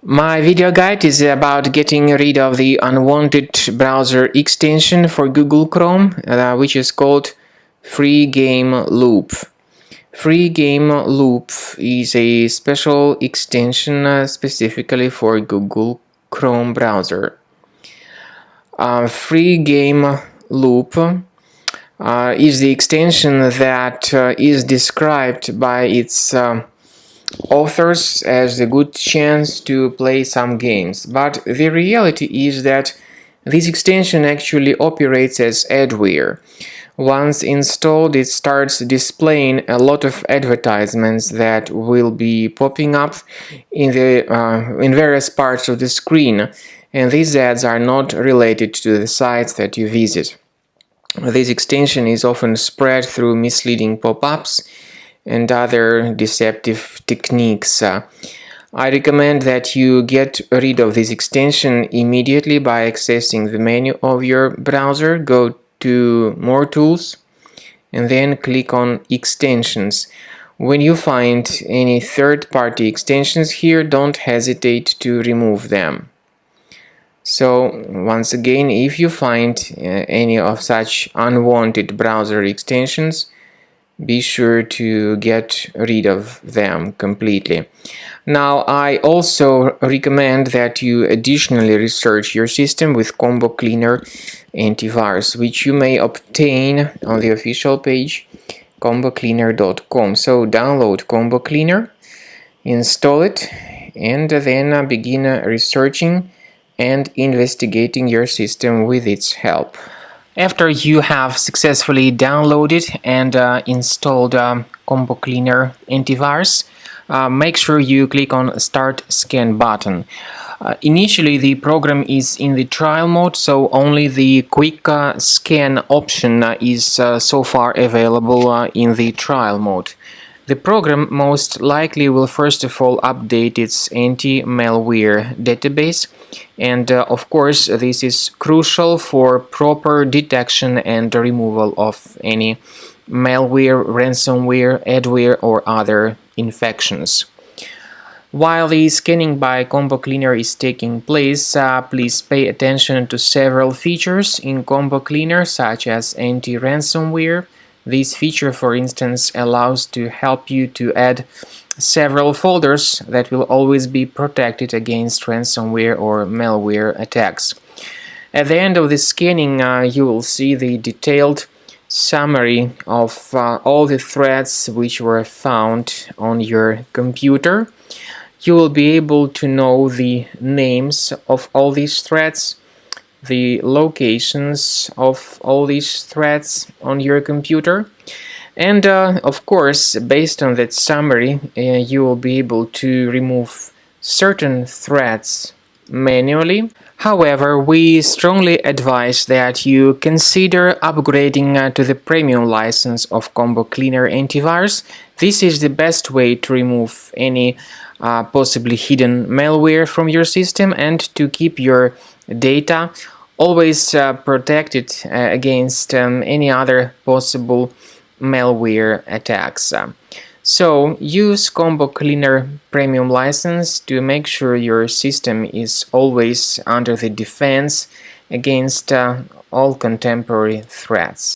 My video guide is about getting rid of the unwanted browser extension for Google Chrome, which is called Free Game Loop. Free Game Loop is a special extension specifically for Google Chrome browser. Free Game Loop is the extension that is described by its authors as a good chance to play some games, but the reality is that this extension actually operates as adware. Once installed, it starts displaying a lot of advertisements that will be popping up in various parts of the screen, and these ads are not related to the sites that you visit. This extension is often spread through misleading pop-ups and other deceptive techniques. I recommend that you get rid of this extension immediately by accessing the menu of your browser. Go to More Tools and then click on Extensions. When you find any third-party extensions here, don't hesitate to remove them. So once again, if you find any of such unwanted browser extensions, be sure to get rid of them completely. Now, I also recommend that you additionally research your system with Combo Cleaner antivirus, which you may obtain on the official page combocleaner.com. So download Combo Cleaner, install it, and then begin researching and investigating your system with its help. After you have successfully downloaded and installed Combo Cleaner antivirus, make sure you click on Start Scan button. Initially, the program is in the trial mode, so only the quick scan option is so far available in the trial mode. The program most likely will first of all update its anti-malware database, and of course this is crucial for proper detection and removal of any malware, ransomware, adware or other infections. While the scanning by Combo Cleaner is taking place, please pay attention to several features in Combo Cleaner, such as anti-ransomware. This feature, for instance, allows to help you to add several folders that will always be protected against ransomware or malware attacks. At the end of the scanning, you will see the detailed summary of all the threads which were found on your computer. You will be able to know the names of all these threads, the locations of all these threads on your computer, and of course, based on that summary, you will be able to remove certain threads manually. However, we strongly advise that you consider upgrading to the premium license of Combo Cleaner antivirus. This is the best way to remove any possibly hidden malware from your system and to keep your data always protected against any other possible malware attacks. So use Combo Cleaner Premium license to make sure your system is always under the defense against all contemporary threats.